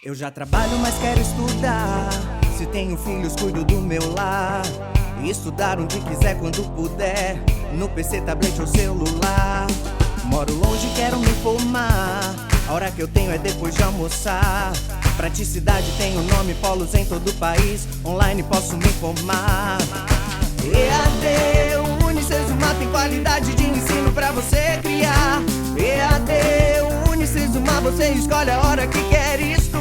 Eu já trabalho, mas quero estudar. Se tenho filhos, cuido do meu lar. E estudar onde quiser, quando puder, no PC, tablet ou celular. Moro longe, quero me formar. A hora que eu tenho é depois de almoçar. Praticidade tem um nome, polos em todo o país. Online posso me formar. EAD, o Unicesumar tem qualidade de ensino pra você criar. EAD, o Unicesumar, você escolhe a hora que quer estudar.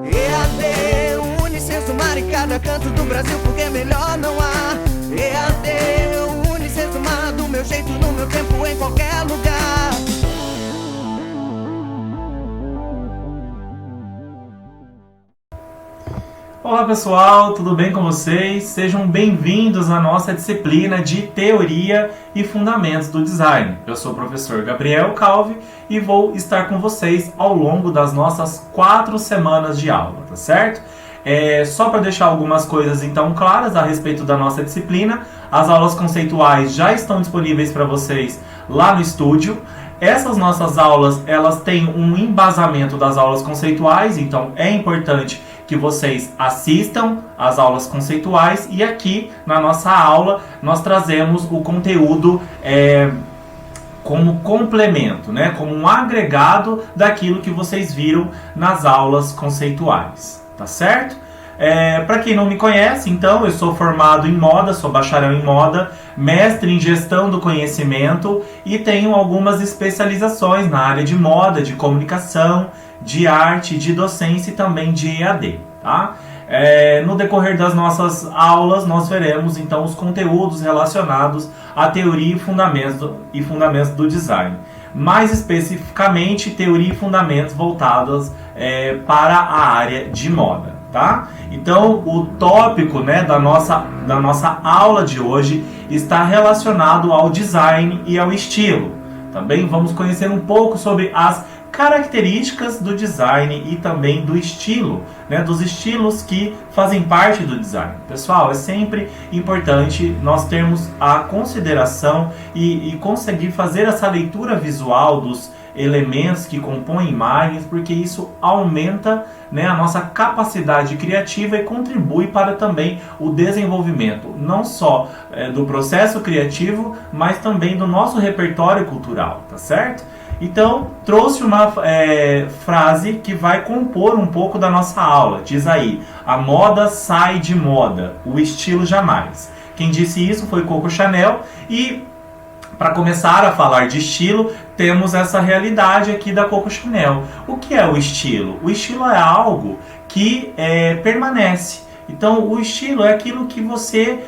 EAD, o Unicesumar em cada canto do Brasil, porque melhor não há. EAD, o Unicesumar, do meu jeito, no meu tempo, em qualquer lugar. Olá pessoal, tudo bem com vocês? Sejam bem-vindos à nossa disciplina de Teoria e Fundamentos do Design. Eu sou o professor Gabriel Calvi e vou estar com vocês ao longo das nossas 4 semanas de aula, tá certo? Só para deixar algumas coisas então claras a respeito da nossa disciplina, as aulas conceituais já estão disponíveis para vocês lá no estúdio. Essas nossas aulas, elas têm um embasamento das aulas conceituais, então é importante que vocês assistam às aulas conceituais e aqui na nossa aula nós trazemos o conteúdo como complemento, né? Como um agregado daquilo que vocês viram nas aulas conceituais, tá certo? Para quem não me conhece, então, eu sou formado em moda, sou bacharel em moda, mestre em gestão do conhecimento e tenho algumas especializações na área de moda, de comunicação, de arte, de docência e também de EAD, tá? No decorrer das nossas aulas, nós veremos então os conteúdos relacionados à teoria e fundamentos do design. Mais especificamente, teoria e fundamentos voltados para a área de moda, tá? Então, o tópico, né, da nossa aula de hoje está relacionado ao design e ao estilo. Também vamos conhecer um pouco sobre as características do design e também do estilo, né, dos estilos que fazem parte do design. Pessoal, é sempre importante nós termos a consideração e conseguir fazer essa leitura visual dos elementos que compõem imagens, porque isso aumenta, né, a nossa capacidade criativa e contribui para também o desenvolvimento, não só do processo criativo, mas também do nosso repertório cultural, tá certo? Então, trouxe uma frase que vai compor um pouco da nossa aula. Diz aí: a moda sai de moda, o estilo jamais. Quem disse isso foi Coco Chanel. E para começar a falar de estilo, temos essa realidade aqui da Coco Chanel. O que é o estilo? O estilo é algo que permanece. Então, o estilo é aquilo que você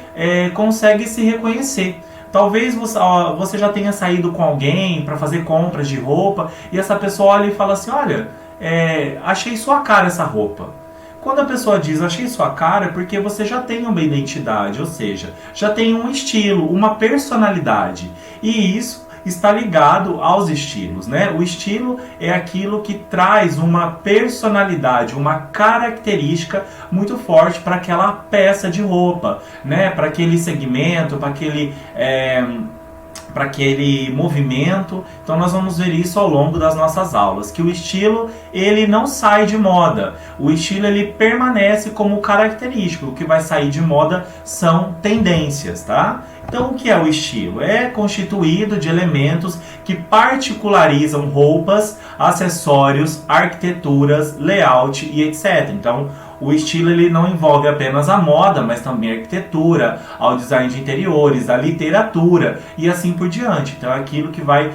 consegue se reconhecer. Talvez você já tenha saído com alguém para fazer compras de roupa e essa pessoa olha e fala assim: olha, achei sua cara essa roupa. Quando a pessoa diz achei sua cara, é porque você já tem uma identidade, ou seja, já tem um estilo, uma personalidade. E isso está ligado aos estilos, né? O estilo é aquilo que traz uma personalidade, uma característica muito forte para aquela peça de roupa, né? Para aquele segmento, para aquele movimento. Então nós vamos ver isso ao longo das nossas aulas, que o estilo, ele não sai de moda, o estilo ele permanece como característico. O que vai sair de moda são tendências, tá? Então o que é o estilo? É constituído de elementos que particularizam roupas, acessórios, arquiteturas, layout e etc. Então o estilo ele não envolve apenas a moda, mas também a arquitetura, ao design de interiores, a literatura e assim por diante. Então é aquilo que vai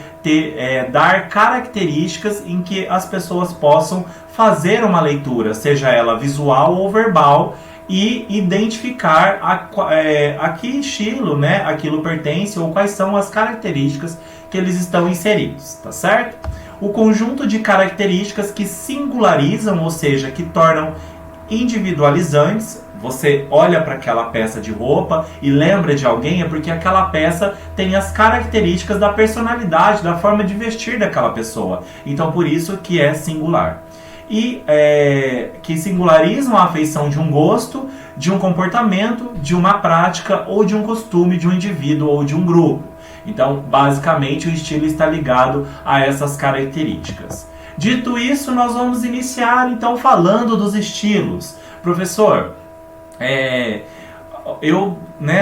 dar características em que as pessoas possam fazer uma leitura, seja ela visual ou verbal, e identificar a que estilo, né, aquilo pertence ou quais são as características que eles estão inseridos, tá certo? O conjunto de características que singularizam, ou seja, que tornam individualizantes. Você olha para aquela peça de roupa e lembra de alguém, é porque aquela peça tem as características da personalidade, da forma de vestir daquela pessoa. Então por isso que é singular. E que singularizam a afeição de um gosto, de um comportamento, de uma prática ou de um costume de um indivíduo ou de um grupo. Então basicamente o estilo está ligado a essas características. Dito isso, nós vamos iniciar então falando dos estilos. Professor, eu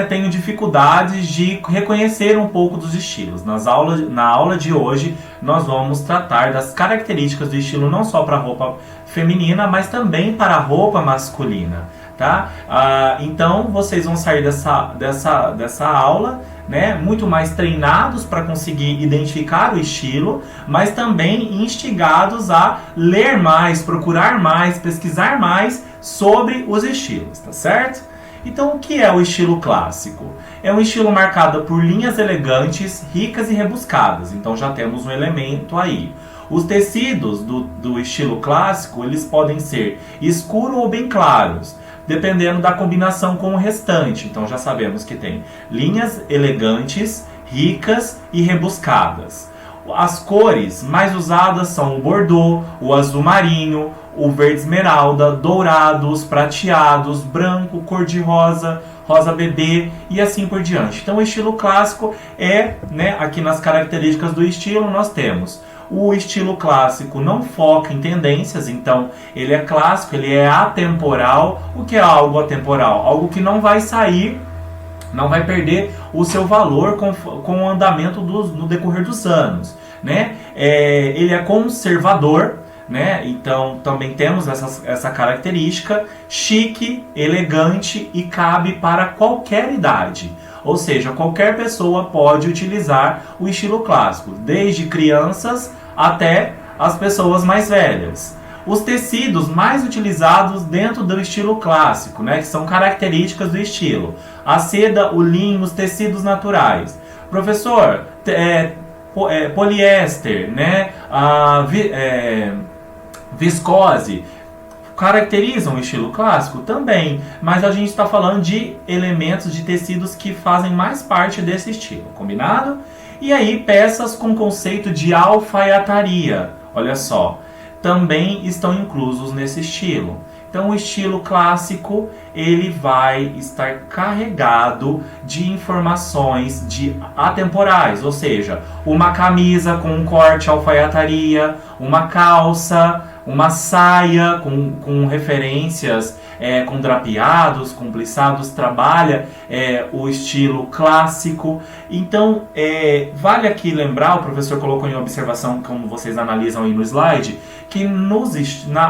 tenho dificuldades de reconhecer um pouco dos estilos. Na aula de hoje, nós vamos tratar das características do estilo não só para a roupa feminina, mas também para a roupa masculina. Tá? Então, vocês vão sair dessa aula muito mais treinados para conseguir identificar o estilo, mas também instigados a ler mais, procurar mais, pesquisar mais sobre os estilos, tá certo? Então, o que é o estilo clássico? É um estilo marcado por linhas elegantes, ricas e rebuscadas. Então, já temos um elemento aí. Os tecidos do estilo clássico, eles podem ser escuros ou bem claros, dependendo da combinação com o restante. Então, já sabemos que tem linhas elegantes, ricas e rebuscadas. As cores mais usadas são o bordô, o azul marinho, o verde esmeralda, dourados, prateados, branco, cor-de-rosa, rosa bebê e assim por diante. Então o estilo clássico aqui nas características do estilo nós temos o estilo clássico não foca em tendências, então ele é clássico, ele é atemporal. O que é algo atemporal? Algo que não vai sair, não vai perder o seu valor com o andamento no decorrer dos anos, ele é conservador, então também temos essa característica, chique, elegante e cabe para qualquer idade. Ou seja, qualquer pessoa pode utilizar o estilo clássico, desde crianças até as pessoas mais velhas. Os tecidos mais utilizados dentro do estilo clássico, que são características do estilo: a seda, o linho, os tecidos naturais. Professor, poliéster, viscose, caracterizam o estilo clássico? Também, mas a gente está falando de elementos de tecidos que fazem mais parte desse estilo, combinado? E aí, peças com conceito de alfaiataria, olha só, também estão inclusos nesse estilo. Então, o estilo clássico, ele vai estar carregado de informações atemporais, ou seja, uma camisa com um corte alfaiataria, uma calça, uma saia com referências, com drapeados, com plissados, trabalha o estilo clássico. Então, vale aqui lembrar, o professor colocou em observação, como vocês analisam aí no slide, que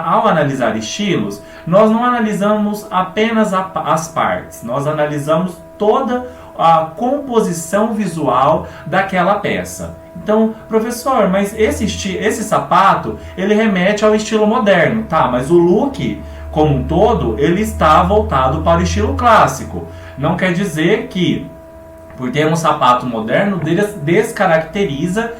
ao analisar estilos, nós não analisamos apenas as partes, nós analisamos toda a composição visual daquela peça. Então, professor, mas esse sapato, ele remete ao estilo moderno, tá? Mas o look, como um todo, ele está voltado para o estilo clássico. Não quer dizer que, por ter um sapato moderno, descaracteriza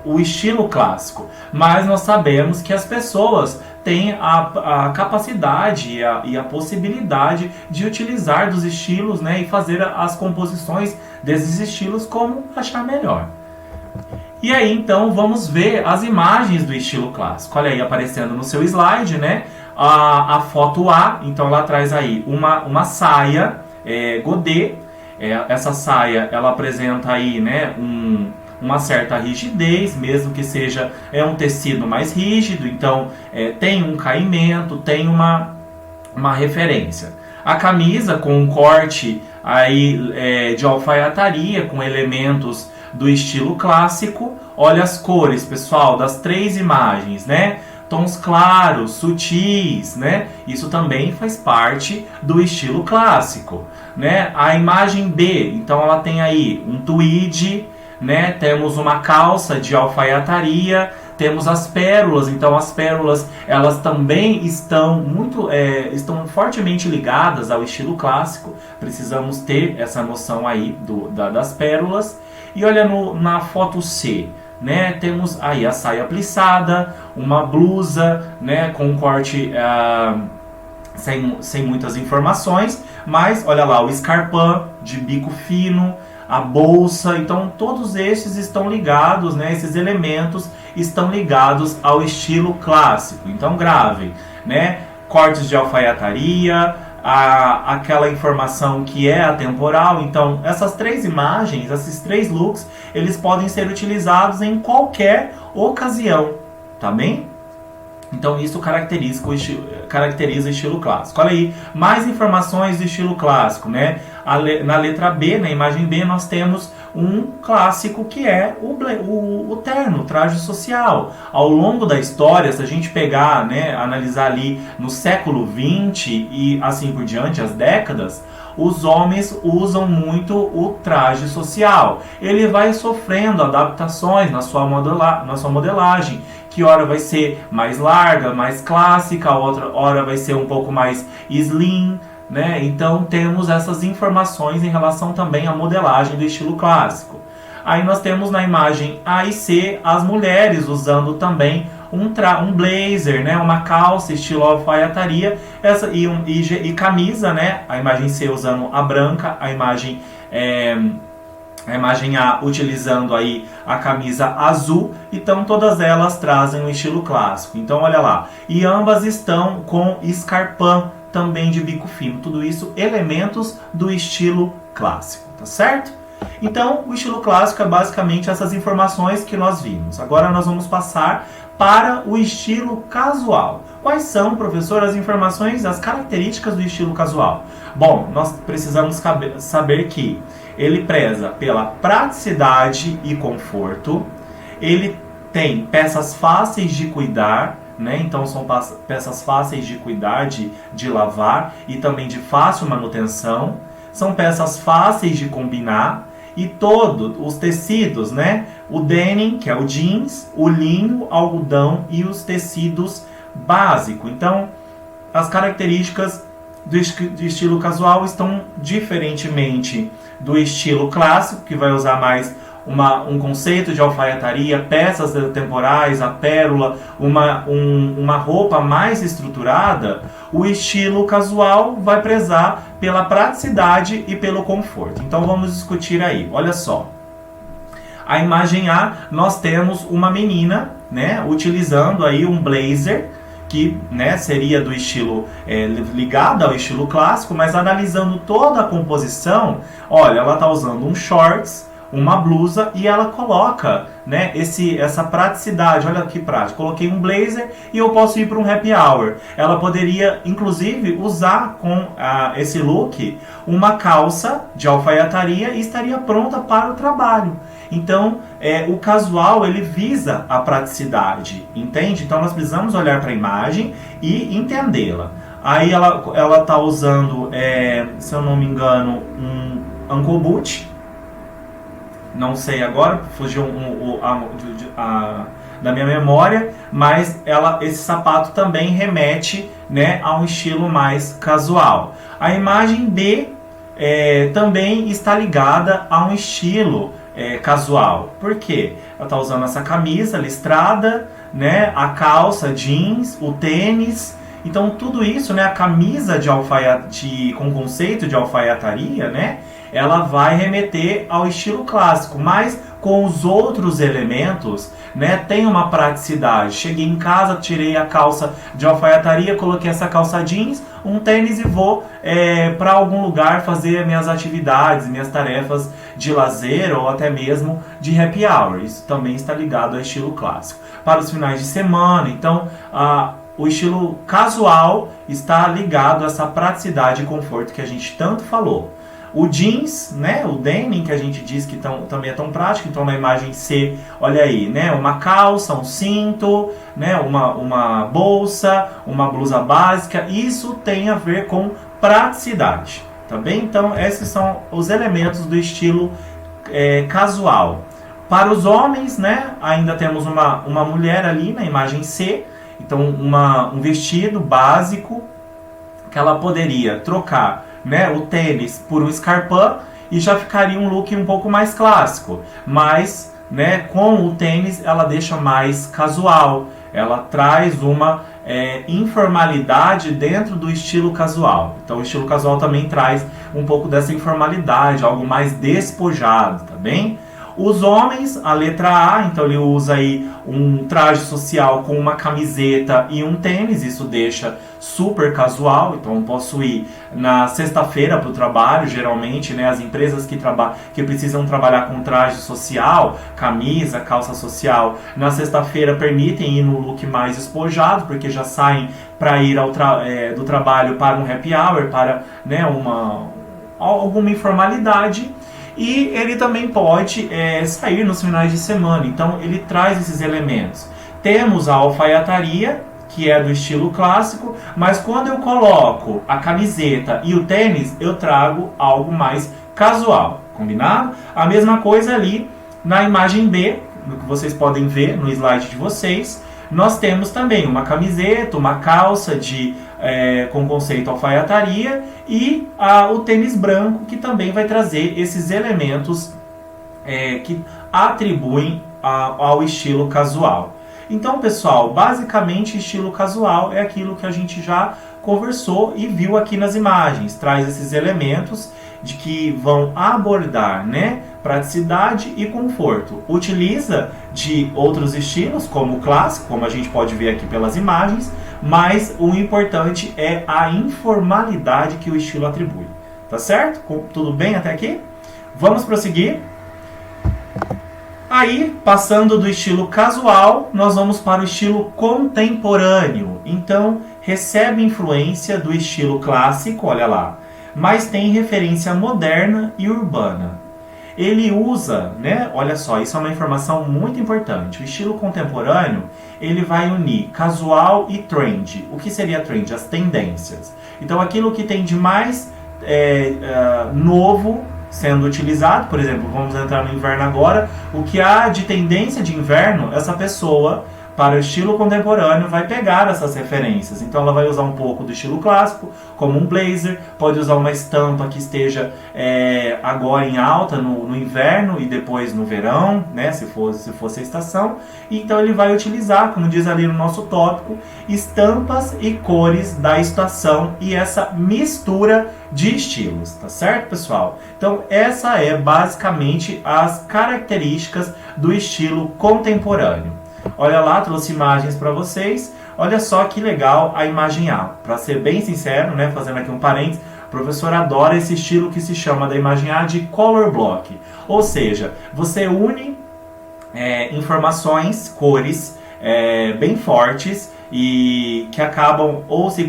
o estilo clássico. Mas nós sabemos que as pessoas têm a capacidade e a possibilidade de utilizar dos estilos, e fazer as composições desses estilos como achar melhor. E aí, então, vamos ver as imagens do estilo clássico. Olha aí, aparecendo no seu slide, a foto A. Então, ela traz aí uma saia godê. Essa saia, ela apresenta aí, uma certa rigidez, mesmo que seja um tecido mais rígido. Então, tem um caimento, tem uma referência. A camisa com um corte aí, de alfaiataria, com elementos do estilo clássico. Olha as cores, pessoal, das três imagens, tons claros, sutis, Isso também faz parte do estilo clássico, A imagem B, então ela tem aí um tweed, Temos uma calça de alfaiataria, temos as pérolas. Então as pérolas, elas também estão estão fortemente ligadas ao estilo clássico. Precisamos ter essa noção aí das pérolas. E olha na foto C, temos aí a saia plissada, uma blusa, com um corte sem muitas informações, mas olha lá, o escarpão de bico fino, a bolsa. Então todos esses estão ligados, esses elementos estão ligados ao estilo clássico. Então gravem, cortes de alfaiataria, aquela informação que é atemporal. Então essas três imagens, esses três looks, eles podem ser utilizados em qualquer ocasião, tá bem? Então isso caracteriza o estilo clássico. Olha aí, mais informações do estilo clássico, né? Na letra B, na imagem B, nós temos um clássico que é o terno, o traje social. Ao longo da história, se a gente pegar, né, analisar ali no século XX e assim por diante, as décadas, os homens usam muito o traje social. Ele vai sofrendo adaptações na sua modelagem, que hora vai ser mais larga, mais clássica, outra hora vai ser um pouco mais slim, né? Então temos essas informações em relação também à modelagem do estilo clássico. Aí nós temos na imagem A e C as mulheres usando também um blazer, né? Uma calça estilo alfaiataria e camisa, né? A imagem C usando a branca, a imagem A utilizando aí a camisa azul. Então todas elas trazem o estilo clássico. Então olha lá, e ambas estão com escarpão também de bico fino. Tudo isso elementos do estilo clássico, tá certo? Então o estilo clássico é basicamente essas informações que nós vimos. Agora nós vamos passar para o estilo casual. Quais são, professor, as informações, as características do estilo casual? Bom, nós precisamos saber que ele preza pela praticidade e conforto, ele tem peças fáceis de cuidar, né? Então são peças fáceis de cuidar, de lavar e também de fácil manutenção, são peças fáceis de combinar e todos os tecidos, né? O denim, que é o jeans, o linho, algodão e os tecidos básicos. Então, as características do estilo casual estão diferentemente do estilo clássico, que vai usar mais um conceito de alfaiataria, peças temporais, a pérola, uma roupa mais estruturada. O estilo casual vai prezar pela praticidade e pelo conforto. Então vamos discutir aí. Olha só. A imagem A, nós temos uma menina, né, utilizando aí um blazer, que, né, seria do estilo ligado ao estilo clássico, mas analisando toda a composição, olha, ela está usando um shorts, uma blusa e ela coloca, né, essa praticidade. Olha que prático, coloquei um blazer e eu posso ir para um happy hour. Ela poderia inclusive usar com esse look uma calça de alfaiataria e estaria pronta para o trabalho. Então o casual ele visa a praticidade, entende? Então nós precisamos olhar para a imagem e entendê-la. Aí ela está usando, se eu não me engano, um ankle boot. Não sei agora, fugiu da minha memória, mas esse sapato também remete, né, a um estilo mais casual. A imagem B também está ligada a um estilo casual. Por quê? Ela está usando essa camisa listrada, né, a calça jeans, o tênis. Então tudo isso, né, a camisa com conceito de alfaiataria, né, ela vai remeter ao estilo clássico, mas com os outros elementos, né, tem uma praticidade. Cheguei em casa, tirei a calça de alfaiataria, coloquei essa calça jeans, um tênis e vou para algum lugar fazer minhas atividades, minhas tarefas de lazer ou até mesmo de happy hour. Isso também está ligado ao estilo clássico. Para os finais de semana, então, o estilo casual está ligado a essa praticidade e conforto que a gente tanto falou. O jeans, né, o denim, que a gente diz que também é tão prático. Então na imagem C, olha aí, né, uma calça, um cinto, né, uma bolsa, uma blusa básica. Isso tem a ver com praticidade, tá bem? Então esses são os elementos do estilo casual. Para os homens, né, ainda temos uma mulher ali na imagem C. Então um vestido básico que ela poderia trocar, né, o tênis por um escarpão e já ficaria um look um pouco mais clássico, mas, né, com o tênis ela deixa mais casual, ela traz uma informalidade dentro do estilo casual. Então o estilo casual também traz um pouco dessa informalidade, algo mais despojado, tá bem? Os homens, a letra A, então ele usa aí um traje social com uma camiseta e um tênis, isso deixa super casual, então eu posso ir na sexta-feira para o trabalho, geralmente, né, as empresas que precisam trabalhar com traje social, camisa, calça social, na sexta-feira permitem ir no look mais despojado, porque já saem para ir do trabalho para um happy hour, para, né, alguma informalidade. E ele também pode sair nos finais de semana, então ele traz esses elementos. Temos a alfaiataria, que é do estilo clássico, mas quando eu coloco a camiseta e o tênis, eu trago algo mais casual, combinado? A mesma coisa ali na imagem B, no que vocês podem ver no slide de vocês, nós temos também uma camiseta, uma calça com conceito alfaiataria e o tênis branco, que também vai trazer esses elementos que atribuem ao estilo casual. Então, pessoal, basicamente estilo casual é aquilo que a gente já conversou e viu aqui nas imagens. Traz esses elementos de que vão abordar, né, praticidade e conforto. Utiliza de outros estilos, como o clássico, como a gente pode ver aqui pelas imagens, mas o importante é a informalidade que o estilo atribui. Tá certo? Tudo bem até aqui? Vamos prosseguir? Aí, passando do estilo casual, nós vamos para o estilo contemporâneo. Então, recebe influência do estilo clássico, olha lá, mas tem referência moderna e urbana. Ele usa, né, olha só, isso é uma informação muito importante. O estilo contemporâneo, ele vai unir casual e trend. O que seria trend? As tendências. Então, aquilo que tem de mais novo sendo utilizado, por exemplo, vamos entrar no inverno agora, o que há de tendência de inverno, essa pessoa, para o estilo contemporâneo, vai pegar essas referências. Então ela vai usar um pouco do estilo clássico, como um blazer, pode usar uma estampa que esteja agora em alta no inverno e depois no verão, né, se fosse a estação. Então ele vai utilizar, como diz ali no nosso tópico, estampas e cores da estação e essa mistura de estilos, tá certo, pessoal? Então essa é basicamente as características do estilo contemporâneo. Olha lá, trouxe imagens para vocês. Olha só que legal a imagem A. Para ser bem sincero, né, fazendo aqui um parênteses, o professor adora esse estilo que se chama da imagem A de color block. Ou seja, você une informações, cores bem fortes e que acabam ou se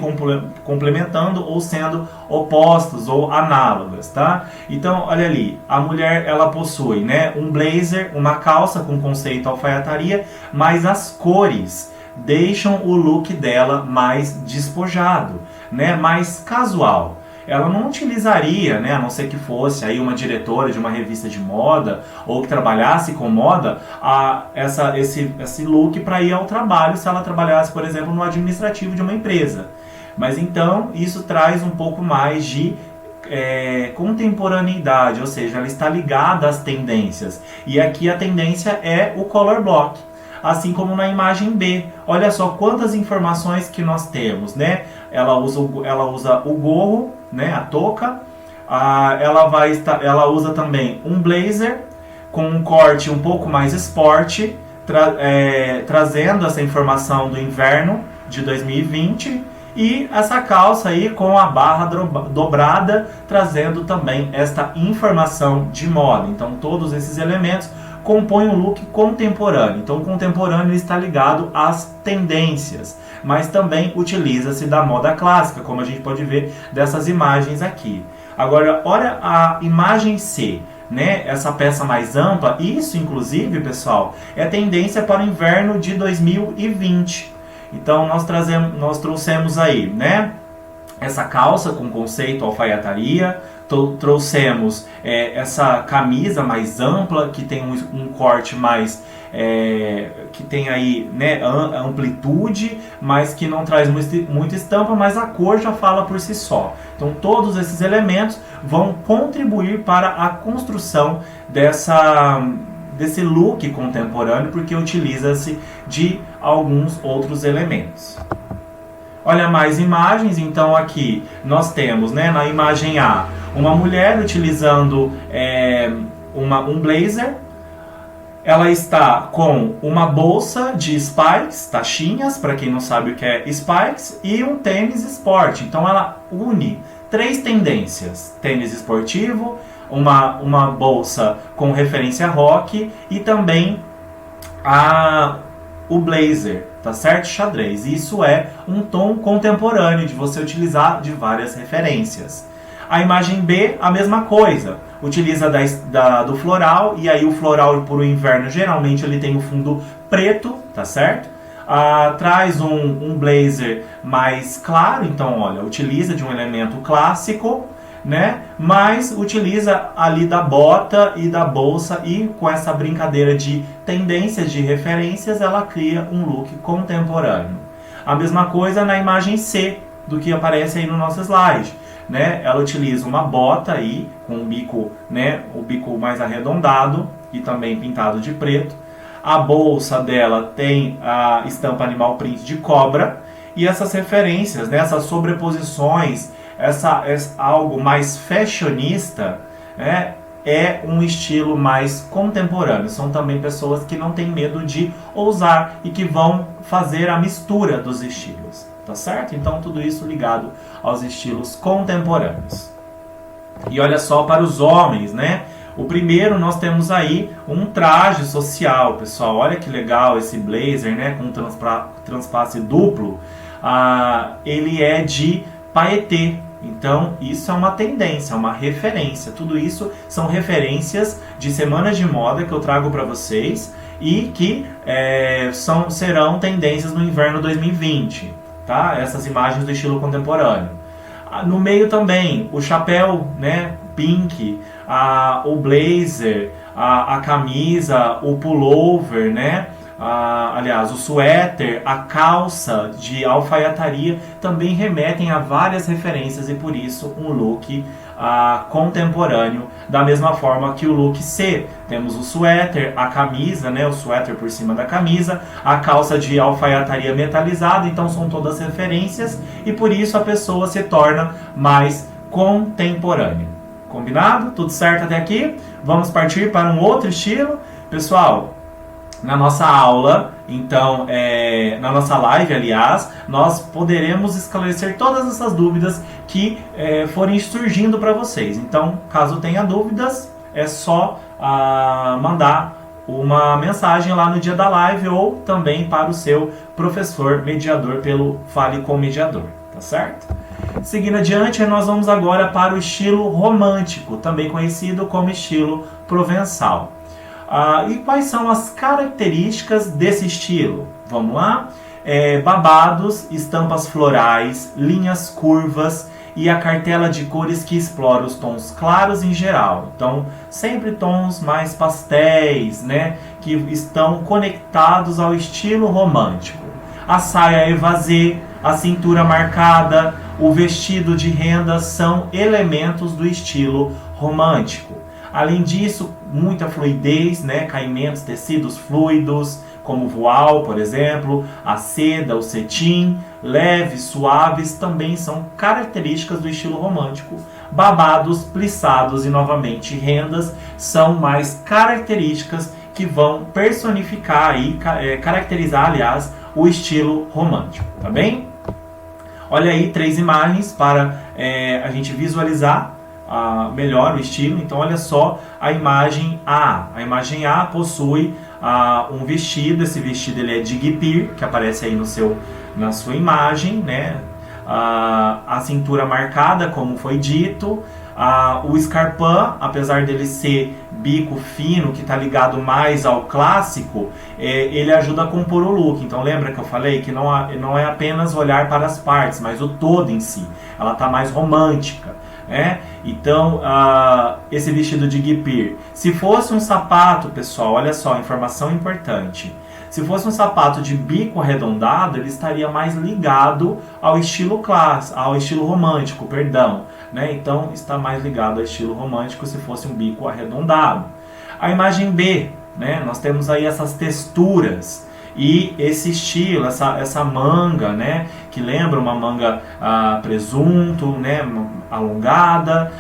complementando ou sendo opostos ou análogas, tá? Então, olha ali, a mulher, ela possui, né, um blazer, uma calça com conceito alfaiataria, mas as cores deixam o look dela mais despojado, né, mais casual. Ela não utilizaria, né, a não ser que fosse aí uma diretora de uma revista de moda ou que trabalhasse com moda, esse look para ir ao trabalho se ela trabalhasse, por exemplo, no administrativo de uma empresa. Mas então isso traz um pouco mais de contemporaneidade, ou seja, ela está ligada às tendências. E aqui a tendência é o color block. Assim como na imagem B. Olha só quantas informações que nós temos, né? Ela usa o gorro, né? A touca. Ela usa também um blazer com um corte um pouco mais esporte, trazendo essa informação do inverno de 2020. E essa calça aí com a barra dobrada, trazendo também esta informação de moda. Então todos esses elementos compõe um look contemporâneo. Então o contemporâneo está ligado às tendências, mas também utiliza-se da moda clássica, como a gente pode ver dessas imagens aqui. Agora, olha a imagem C, né? Essa peça mais ampla, isso inclusive, pessoal, é tendência para o inverno de 2020. Então nós trouxemos aí, né, essa calça com conceito alfaiataria, trouxemos essa camisa mais ampla, que tem um corte mais, que tem aí, né, amplitude, mas que não traz muita estampa, mas a cor já fala por si só. Então todos esses elementos vão contribuir para a construção desse look contemporâneo, porque utiliza-se de alguns outros elementos. Olha mais imagens, então aqui nós temos, né, na imagem A, uma mulher utilizando um blazer, Ela está com uma bolsa de spikes, tachinhas, para quem não sabe o que é spikes, e um tênis esporte. Então ela une 3 tendências: tênis esportivo, uma bolsa com referência rock e também o blazer, tá certo? Xadrez. Isso é um tom contemporâneo de você utilizar de várias referências. A imagem B, a mesma coisa. Utiliza do floral, e aí o floral para o inverno geralmente ele tem o fundo preto, tá certo? Traz um blazer mais claro, então olha, utiliza de um elemento clássico, né? Mas utiliza ali da bota e da bolsa, e com essa brincadeira de tendências, de referências, ela cria um look contemporâneo. A mesma coisa na imagem C, do que aparece aí no nosso slide. Né? Ela utiliza uma bota aí com o bico, né, o bico mais arredondado e também pintado de preto. A bolsa dela tem a estampa animal print de cobra, e essas referências, né, essas sobreposições, algo mais fashionista, né, é um estilo mais contemporâneo. São também pessoas que não têm medo de ousar e que vão fazer a mistura dos estilos. Tá certo? Então tudo isso ligado aos estilos contemporâneos. E olha só para os homens, né? O primeiro nós temos aí um traje social, pessoal. Olha que legal esse blazer, né? Com transpasse duplo. Ele é de paetê. Então isso é uma tendência, uma referência. Tudo isso são referências de semanas de moda que eu trago para vocês e que serão tendências no inverno 2020. Tá? Essas imagens do estilo contemporâneo. No meio também, o chapéu, né, pink, o blazer, a camisa, o pullover, né? Aliás, o suéter, a calça de alfaiataria também remetem a várias referências, e por isso um look contemporâneo, da mesma forma que o look C. Temos o suéter, a camisa, né, o suéter por cima da camisa, a calça de alfaiataria metalizada, então são todas referências, e por isso a pessoa se torna mais contemporânea. Combinado? Tudo certo até aqui? Vamos partir para um outro estilo. Pessoal, na nossa aula, então, na nossa live, aliás, nós poderemos esclarecer todas essas dúvidas que forem surgindo para vocês. Então, caso tenha dúvidas, é só mandar uma mensagem lá no dia da live, ou também para o seu professor mediador pelo Fale com o Mediador, tá certo? Seguindo adiante, nós vamos agora para o estilo romântico, também conhecido como estilo provençal. E quais são as características desse estilo? Vamos lá? Babados, estampas florais, linhas curvas e a cartela de cores que explora os tons claros em geral. Então, sempre tons mais pastéis, né, que estão conectados ao estilo romântico. A saia evasê, a cintura marcada, o vestido de renda são elementos do estilo romântico. Além disso, muita fluidez, né? Caimentos, tecidos fluidos, como o voal, por exemplo, a seda, o cetim, leves, suaves, também são características do estilo romântico. Babados, plissados e, novamente, rendas são mais características que vão personificar e caracterizar, aliás, o estilo romântico, tá bem? Olha aí 3 imagens para a gente visualizar melhor o estilo. Então olha só a imagem A. A imagem A possui um vestido. Esse vestido ele é de guipir, que aparece aí na sua imagem, né? A cintura marcada, como foi dito. O escarpin, apesar dele ser bico fino, que está ligado mais ao clássico, ele ajuda a compor o look. Então lembra que eu falei que não é apenas olhar para as partes, mas o todo em si. Ela está mais romântica. Então, esse vestido de guipir, se fosse um sapato, pessoal, olha só, informação importante. Se fosse um sapato de bico arredondado, ele estaria mais ligado ao estilo clássico, ao estilo romântico, perdão, né? Então, está mais ligado ao estilo romântico se fosse um bico arredondado. A imagem B, né? Nós temos aí essas texturas e esse estilo, essa manga, né? Que lembra uma manga presunto, né? Alongada.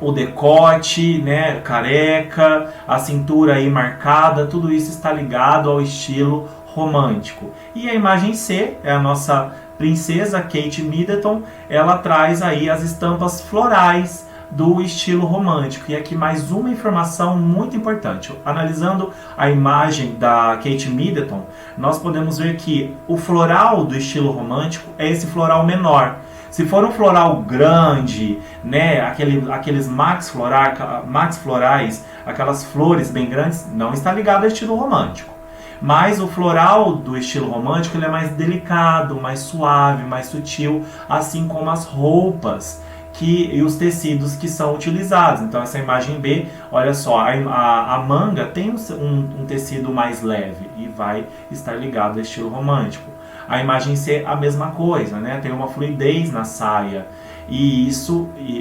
o decote, né, careca, a cintura aí marcada, tudo isso está ligado ao estilo romântico. E a imagem C é a nossa princesa Kate Middleton, ela traz aí as estampas florais do estilo romântico. E aqui mais uma informação muito importante. Analisando a imagem da Kate Middleton, nós podemos ver que o floral do estilo romântico é esse floral menor. Se for um floral grande, né, aqueles max florais, aquelas flores bem grandes, não está ligado ao estilo romântico. Mas o floral do estilo romântico ele é mais delicado, mais suave, mais sutil, assim como as roupas e os tecidos que são utilizados. Então essa imagem B, olha só, a manga tem um tecido mais leve e vai estar ligado ao estilo romântico. A imagem C, a mesma coisa, né? Tem uma fluidez na saia. E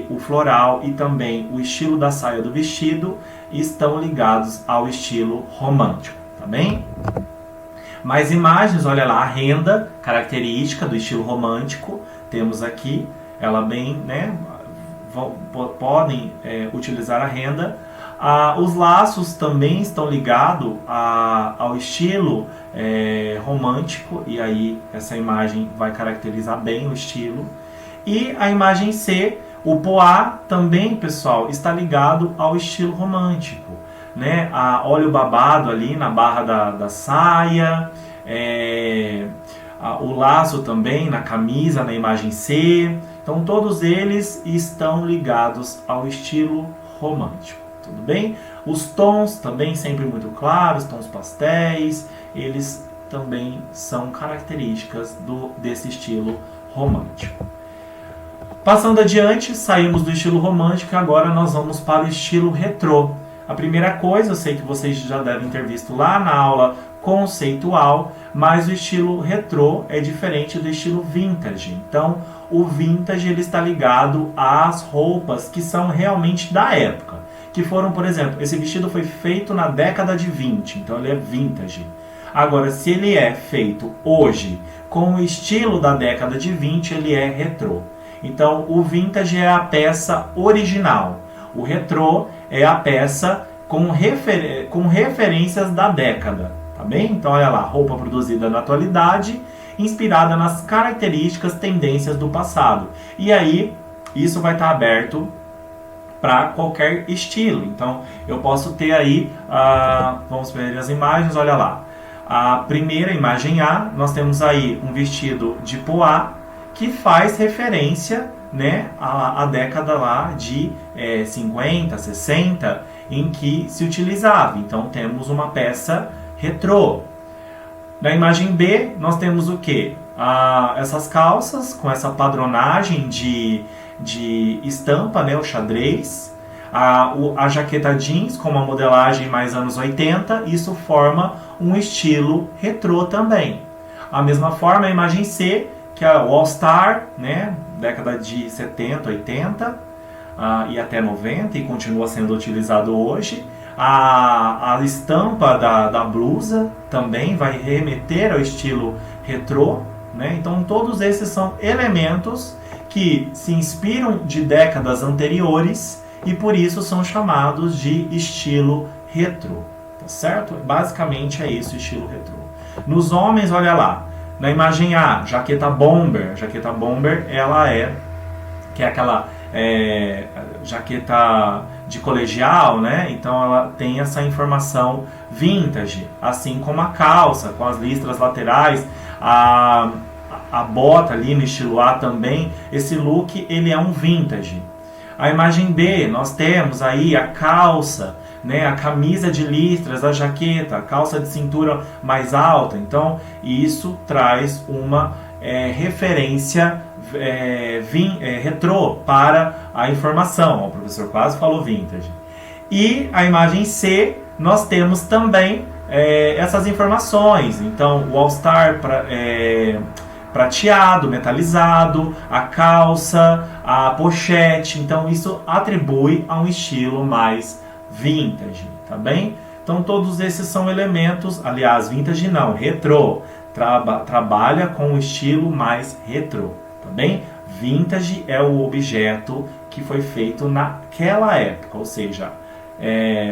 o floral e também o estilo da saia do vestido estão ligados ao estilo romântico, tá bem? Mais imagens, olha lá, a renda, característica do estilo romântico. Temos aqui, ela bem, né? Podem utilizar a renda. Os laços também estão ligados ao estilo romântico, e aí essa imagem vai caracterizar bem o estilo. E a imagem C, o poá também, pessoal, está ligado ao estilo romântico, né? Olha o babado ali na barra da saia, o laço também na camisa, na imagem C. Então todos eles estão ligados ao estilo romântico. Tudo bem? Os tons também sempre muito claros, tons pastéis, eles também são características desse estilo romântico. Passando adiante, saímos do estilo romântico e agora nós vamos para o estilo retrô. A primeira coisa, eu sei que vocês já devem ter visto lá na aula conceitual, mas o estilo retrô é diferente do estilo vintage. Então, o vintage ele está ligado às roupas que são realmente da época. Que foram, por exemplo, esse vestido foi feito na década de 20, então ele é vintage. Agora, se ele é feito hoje com o estilo da década de 20, ele é retrô. Então, o vintage é a peça original. O retrô é a peça com referências da década. Tá bem? Então, olha lá, roupa produzida na atualidade, inspirada nas características, tendências do passado. E aí, isso vai estar aberto para qualquer estilo. Então, eu posso ter aí, vamos ver as imagens, olha lá. A primeira imagem A, nós temos aí um vestido de poá, que faz referência, né, à década lá de 50, 60, em que se utilizava. Então, temos uma peça retrô. Na imagem B, nós temos o quê? Essas calças com essa padronagem de estampa, né, o xadrez. A jaqueta jeans com uma modelagem mais anos 80, isso forma um estilo retrô também. A mesma forma, a imagem C, que é o All Star, né, década de 70, 80 e até 90, e continua sendo utilizado hoje. A estampa da blusa também vai remeter ao estilo retrô, né? Então todos esses são elementos que se inspiram de décadas anteriores e por isso são chamados de estilo retrô, tá certo? Basicamente é isso, estilo retrô. Nos homens, olha lá, na imagem A, jaqueta bomber. Jaqueta bomber, ela que é aquela jaqueta de colegial, né? Então ela tem essa informação vintage, assim como a calça, com as listras laterais, a bota ali no estilo A também. Esse look, ele é um vintage. A imagem B, nós temos aí a calça, né, a camisa de listras, a jaqueta, a calça de cintura mais alta. Então, isso traz uma referência retrô para a informação. O professor quase falou vintage. E a imagem C, nós temos também essas informações. Então, o All Star prateado, metalizado, a calça, a pochete. Então, isso atribui a um estilo mais vintage, tá bem? Então, todos esses são elementos, aliás, vintage não, retrô. Trabalha com o estilo mais retrô, tá bem? Vintage é o objeto que foi feito naquela época, ou seja,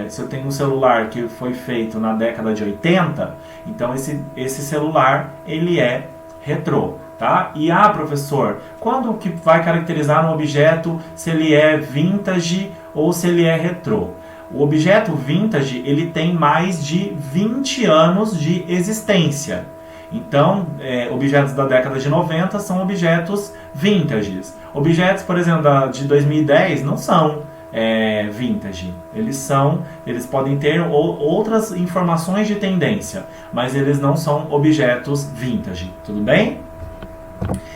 se eu tenho um celular que foi feito na década de 80, então esse celular ele é retrô, tá? E professor, quando que vai caracterizar um objeto se ele é vintage ou se ele é retrô? O objeto vintage ele tem mais de 20 anos de existência. Então, objetos da década de 90 são objetos vintages. Objetos, por exemplo, de 2010 não são vintage. Eles podem ter outras informações de tendência, mas eles não são objetos vintage. Tudo bem?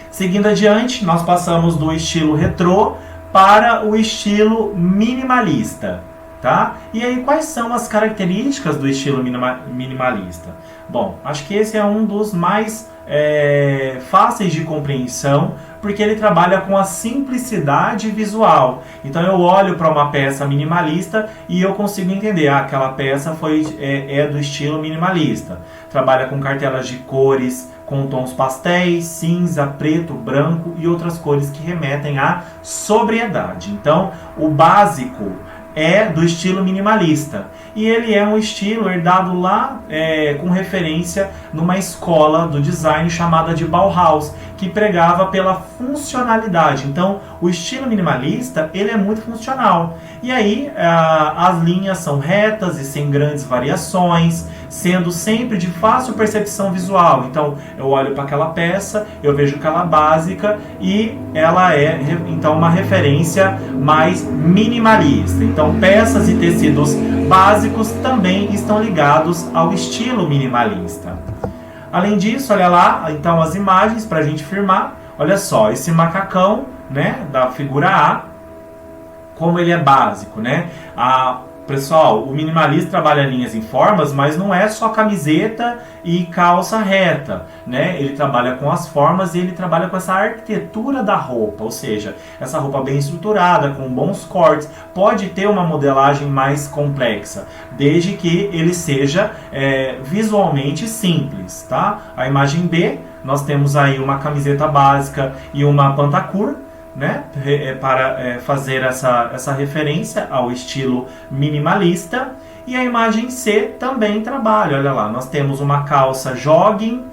Seguindo adiante, nós passamos do estilo retrô para o estilo minimalista. Tá? E aí, quais são as características do estilo minimalista? Bom, acho que esse é um dos mais fáceis de compreensão, porque ele trabalha com a simplicidade visual. Então eu olho para uma peça minimalista e eu consigo entender, aquela peça é do estilo minimalista. Trabalha com cartelas de cores, com tons pastéis, cinza, preto, branco e outras cores que remetem à sobriedade. Então, o básico é do estilo minimalista. E ele é um estilo herdado lá com referência numa escola do design chamada de Bauhaus, que pregava pela funcionalidade. Então, o estilo minimalista ele é muito funcional. E aí, as linhas são retas e sem grandes variações, sendo sempre de fácil percepção visual. Então, eu olho para aquela peça, eu vejo que ela é básica e ela é, então, uma referência mais minimalista. Então, peças e tecidos básicos também estão ligados ao estilo minimalista. Além disso, olha lá, então, as imagens para a gente firmar. Olha só, esse macacão, né, da figura A, como ele é básico, né? Pessoal, o minimalista trabalha linhas em formas, mas não é só camiseta e calça reta, né? Ele trabalha com as formas e ele trabalha com essa arquitetura da roupa, ou seja, essa roupa bem estruturada, com bons cortes, pode ter uma modelagem mais complexa, desde que ele seja visualmente simples, tá? A imagem B, nós temos aí uma camiseta básica e uma pantacur, né, para fazer essa referência ao estilo minimalista. E a imagem C também trabalha, olha lá, nós temos uma calça jogging,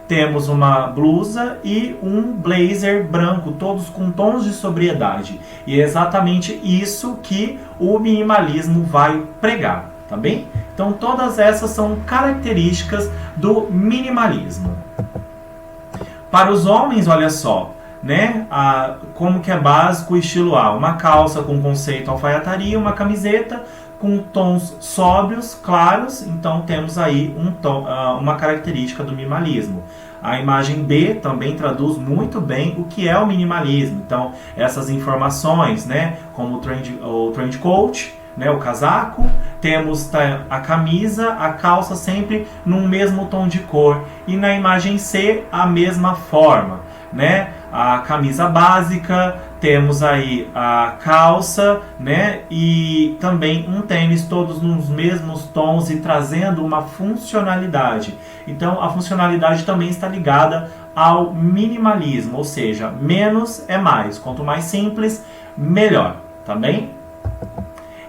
temos uma blusa e um blazer branco, todos com tons de sobriedade. E é exatamente isso que o minimalismo vai pregar, tá bem? Então todas essas são características do minimalismo. Para os homens, olha só, né? Como que é básico o estilo A, uma calça com conceito alfaiataria, uma camiseta com tons sóbrios, claros, então temos aí uma característica do minimalismo. A imagem B também traduz muito bem o que é o minimalismo, então essas informações, né, como o trench coat, né, o casaco, temos a camisa, a calça sempre num mesmo tom de cor, e na imagem C a mesma forma, né? A camisa básica, temos aí a calça, né? E também um tênis, todos nos mesmos tons e trazendo uma funcionalidade. Então a funcionalidade também está ligada ao minimalismo, ou seja, menos é mais. Quanto mais simples, melhor, tá bem?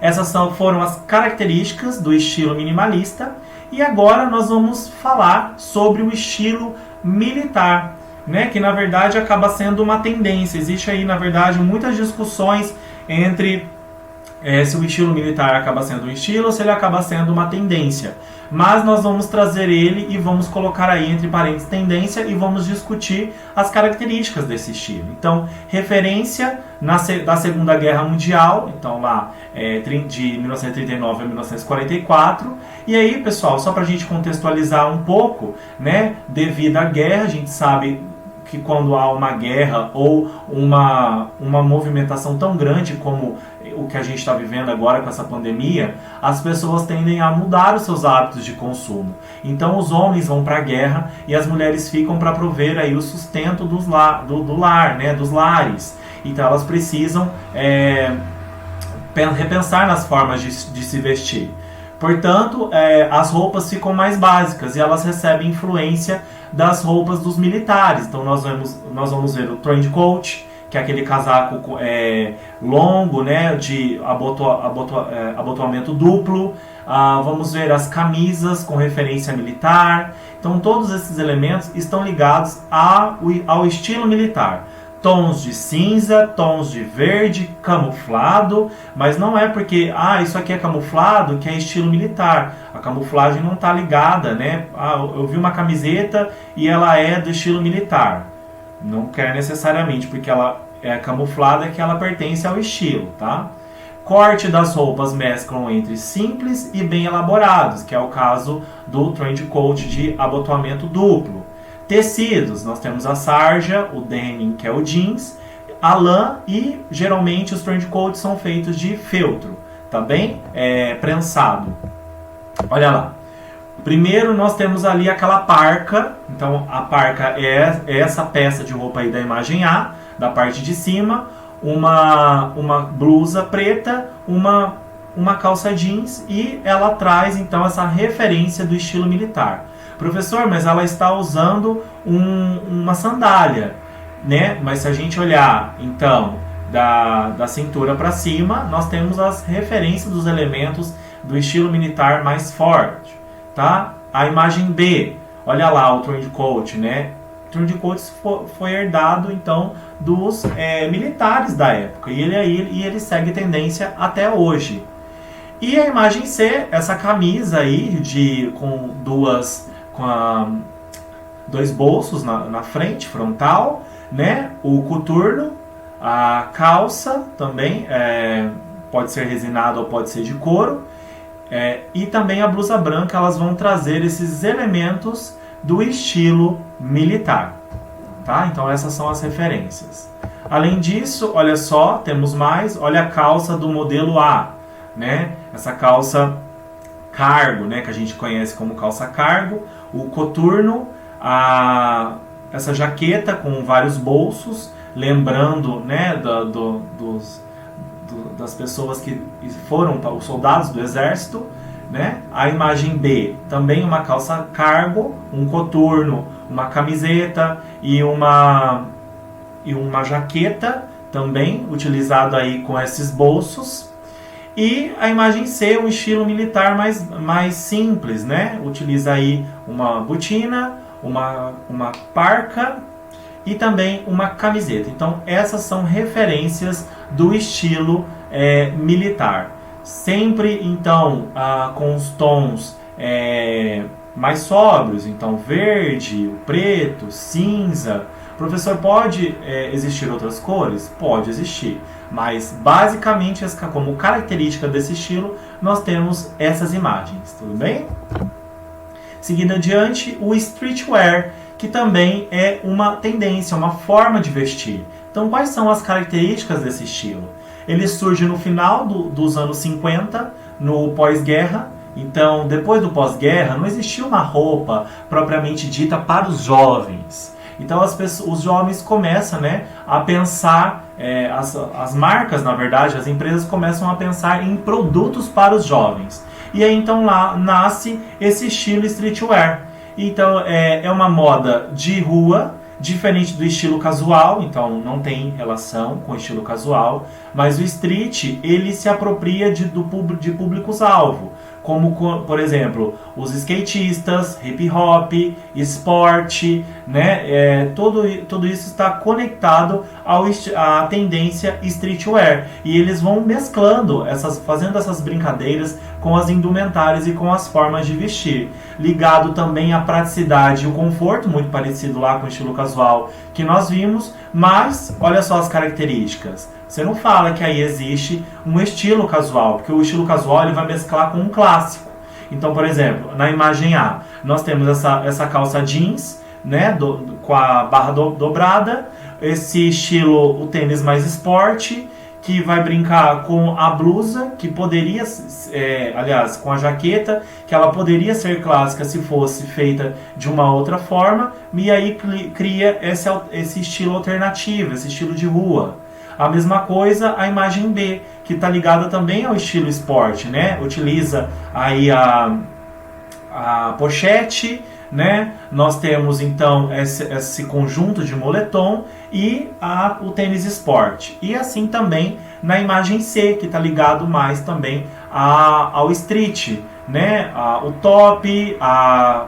Essas foram as características do estilo minimalista. E agora nós vamos falar sobre o estilo militar, né, que na verdade acaba sendo uma tendência. Existe aí, na verdade, muitas discussões entre se o estilo militar acaba sendo um estilo ou se ele acaba sendo uma tendência. Mas nós vamos trazer ele e vamos colocar aí entre parênteses tendência e vamos discutir as características desse estilo. Então, referência da Segunda Guerra Mundial, então lá de 1939 a 1944. E aí, pessoal, só para a gente contextualizar um pouco, né, devido à guerra, a gente sabe que quando há uma guerra ou uma movimentação tão grande como o que a gente está vivendo agora com essa pandemia, as pessoas tendem a mudar os seus hábitos de consumo. Então os homens vão para a guerra e as mulheres ficam para prover aí o sustento do lar, né, dos lares. Então elas precisam repensar nas formas de se vestir. Portanto, as roupas ficam mais básicas e elas recebem influência das roupas dos militares. Então nós vamos ver o trench coat, que é aquele casaco longo, né, de abotoamento duplo. Vamos ver as camisas com referência militar. Então todos esses elementos estão ligados ao estilo militar. Tons de cinza, tons de verde, camuflado, mas não é porque isso aqui é camuflado que é estilo militar. A camuflagem não está ligada, né? Eu vi uma camiseta e ela é do estilo militar. Não quer necessariamente porque ela é camuflada que ela pertence ao estilo, tá? Corte das roupas mesclam entre simples e bem elaborados, que é o caso do trench coat de abotoamento duplo. Tecidos, nós temos a sarja, o denim, que é o jeans, a lã e geralmente os trench coats são feitos de feltro, tá bem? Prensado. Olha lá. Primeiro nós temos ali aquela parca, então a parca é essa peça de roupa aí da imagem A, da parte de cima, uma blusa preta, uma calça jeans e ela traz então essa referência do estilo militar. Professor, mas ela está usando uma sandália, né? Mas se a gente olhar, então, da cintura para cima, nós temos as referências dos elementos do estilo militar mais forte, tá? A imagem B, olha lá o trench coat, né? O trench coat foi herdado, então, dos militares da época, e ele segue tendência até hoje. E a imagem C, essa camisa aí com dois bolsos na frente, frontal, né? O coturno, a calça também, pode ser resinado ou pode ser de couro, e também a blusa branca. Elas vão trazer esses elementos do estilo militar, tá? Então essas são as referências. Além disso, olha só, temos mais, olha a calça do modelo A, né? Essa calça cargo, né, que a gente conhece como calça cargo, o coturno, essa jaqueta com vários bolsos, lembrando, né, das pessoas que foram os soldados do exército, né? A imagem B, também uma calça cargo, um coturno, uma camiseta e uma jaqueta também utilizado aí com esses bolsos. E a imagem C, um estilo militar mais simples, né? Utiliza aí uma botina, uma parca e também uma camiseta. Então essas são referências do estilo militar. Sempre então com os tons mais sóbrios, então verde, o preto, cinza. Professor, pode existir outras cores? Pode existir, mas basicamente como característica desse estilo nós temos essas imagens, tudo bem? Seguindo adiante, o streetwear, que também é uma tendência, uma forma de vestir. Então quais são as características desse estilo? Ele surge no final dos anos 50, no pós-guerra. Então depois do pós-guerra não existia uma roupa propriamente dita para os jovens. Então os jovens começam, né, a pensar, as marcas, na verdade, as empresas começam a pensar em produtos para os jovens. E aí então lá nasce esse estilo streetwear. Então é uma moda de rua, diferente do estilo casual, então não tem relação com o estilo casual, mas o street ele se apropria de públicos-alvo, como por exemplo os skatistas, hip hop, esporte, né? Tudo isso está conectado à tendência streetwear, e eles vão mesclando fazendo essas brincadeiras com as indumentárias e com as formas de vestir, ligado também à praticidade e o conforto, muito parecido lá com o estilo casual que nós vimos. Mas olha só as características. Você não fala que aí existe um estilo casual, porque o estilo casual ele vai mesclar com um clássico. Então, por exemplo, na imagem A, nós temos essa calça jeans, né, com a barra dobrada, esse estilo, o tênis mais esporte, que vai brincar com a blusa, que poderia, aliás, com a jaqueta, que ela poderia ser clássica se fosse feita de uma outra forma, e aí cria esse estilo alternativo, esse estilo de rua. A mesma coisa a imagem B, que está ligada também ao estilo esporte, né? Utiliza aí a pochete, né? Nós temos então esse conjunto de moletom e o tênis esporte. E assim também na imagem C, que está ligado mais também ao street, né? O top, a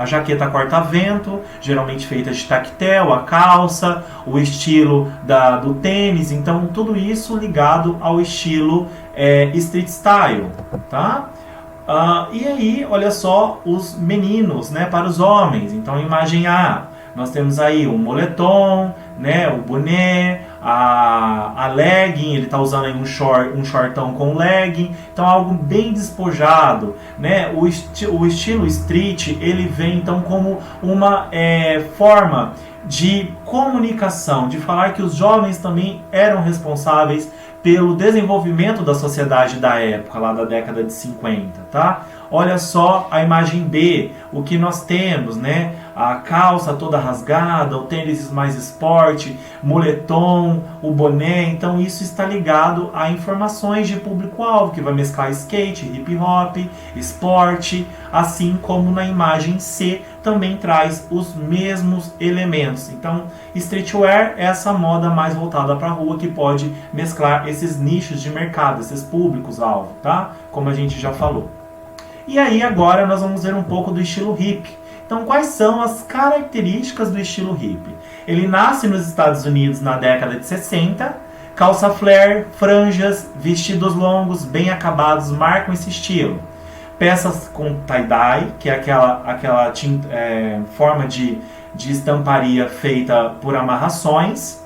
jaqueta corta-vento, geralmente feita de tactel, a calça, o estilo do tênis, então tudo isso ligado ao estilo street style, tá? E aí, olha só, os meninos, né, para os homens. Então, imagem A, nós temos aí o moletom, né, o boné, a legging, ele está usando aí um shortão com legging, então algo bem despojado, né? O estilo street, ele vem então como uma forma de comunicação, de falar que os jovens também eram responsáveis pelo desenvolvimento da sociedade da época, lá da década de 50, tá? Olha só a imagem B, o que nós temos, né? A calça toda rasgada, o tênis mais esporte, moletom, o boné, então isso está ligado a informações de público-alvo, que vai mesclar skate, hip hop, esporte, assim como na imagem C também traz os mesmos elementos. Então, streetwear é essa moda mais voltada para a rua que pode mesclar esses nichos de mercado, esses públicos-alvo, tá? Como a gente já falou. E aí agora nós vamos ver um pouco do estilo hippie. Então, quais são as características do estilo hippie? Ele nasce nos Estados Unidos na década de 60, calça flare, franjas, vestidos longos, bem acabados marcam esse estilo. Peças com tie-dye, que é aquela forma de estamparia feita por amarrações,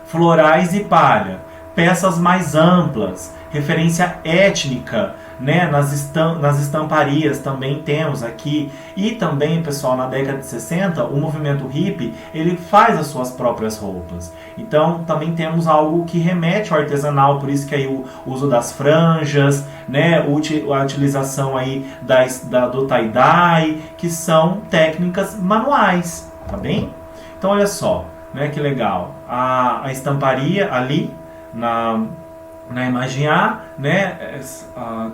florais e palha. Peças mais amplas, referência étnica, né? Nas estamparias também temos aqui. E também, pessoal, na década de 60, o movimento hippie, ele faz as suas próprias roupas. Então, também temos algo que remete ao artesanal, por isso que aí o uso das franjas, né? A utilização aí do tie-dye, que são técnicas manuais, tá bem? Então, olha só, né? Que legal. A estamparia ali, na imagem A, né,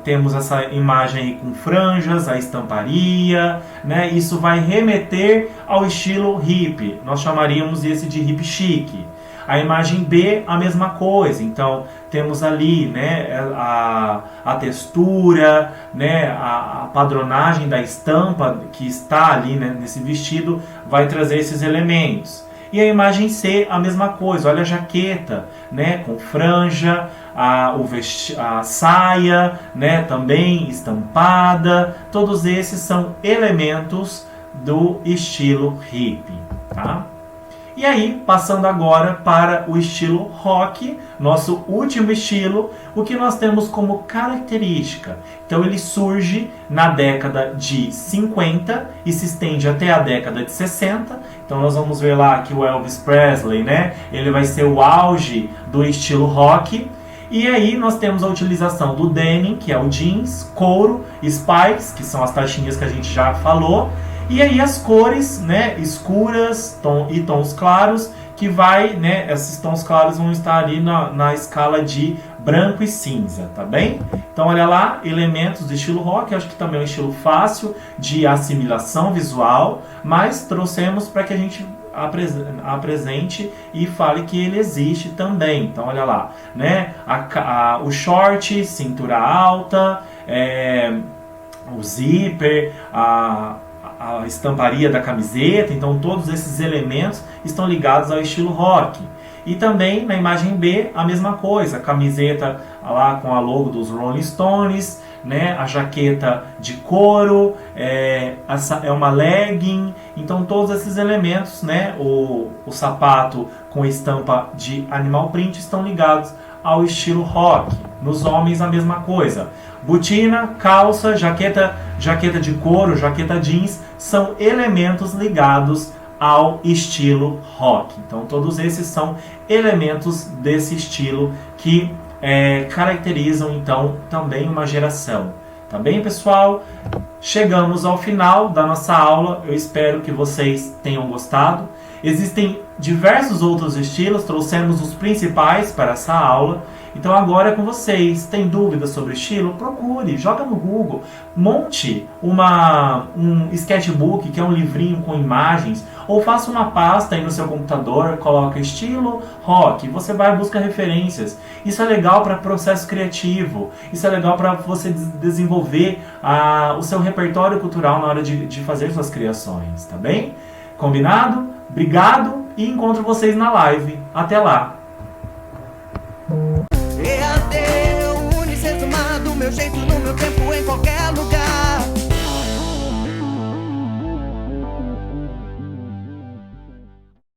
temos essa imagem aí com franjas, a estamparia, né, isso vai remeter ao estilo hippie, nós chamaríamos esse de hippie chique. A imagem B, a mesma coisa, então temos ali, né, a textura, né, a padronagem da estampa que está ali, né, nesse vestido, vai trazer esses elementos. E a imagem C, a mesma coisa, olha a jaqueta, né, com franja, a saia, né, também estampada, todos esses são elementos do estilo hippie, tá? E aí, passando agora para o estilo rock, nosso último estilo, o que nós temos como característica. Então ele surge na década de 50 e se estende até a década de 60. Então nós vamos ver lá que o Elvis Presley, né, ele vai ser o auge do estilo rock. E aí nós temos a utilização do denim, que é o jeans, couro, spikes, que são as taxinhas que a gente já falou. E aí as cores, né, escuras e tons claros, que vai, né, esses tons claros vão estar ali na escala de branco e cinza, tá bem? Então olha lá, elementos do estilo rock, acho que também é um estilo fácil de assimilação visual, mas trouxemos para que a gente apresente e fale que ele existe também. Então olha lá, né, o short, cintura alta, o zíper, a estamparia da camiseta, então todos esses elementos estão ligados ao estilo rock. E também na imagem B a mesma coisa, a camiseta lá com a logo dos Rolling Stones, né, a jaqueta de couro, é uma legging, então todos esses elementos, né, o sapato com estampa de animal print estão ligados ao estilo rock. Nos homens a mesma coisa, botina, calça, jaqueta de couro, jaqueta jeans, são elementos ligados ao estilo rock. Então todos esses são elementos desse estilo que caracterizam então também uma geração. Tá bem, pessoal? Chegamos ao final da nossa aula, eu espero que vocês tenham gostado. Existem diversos outros estilos, trouxemos os principais para essa aula. Então agora é com vocês. Tem dúvidas sobre estilo? Procure, joga no Google, monte um sketchbook, que é um livrinho com imagens, ou faça uma pasta aí no seu computador, coloca estilo rock, você vai buscar referências. Isso é legal para processo criativo, isso é legal para você desenvolver o seu repertório cultural na hora de fazer suas criações, tá bem? Combinado? Obrigado e encontro vocês na live. Até lá!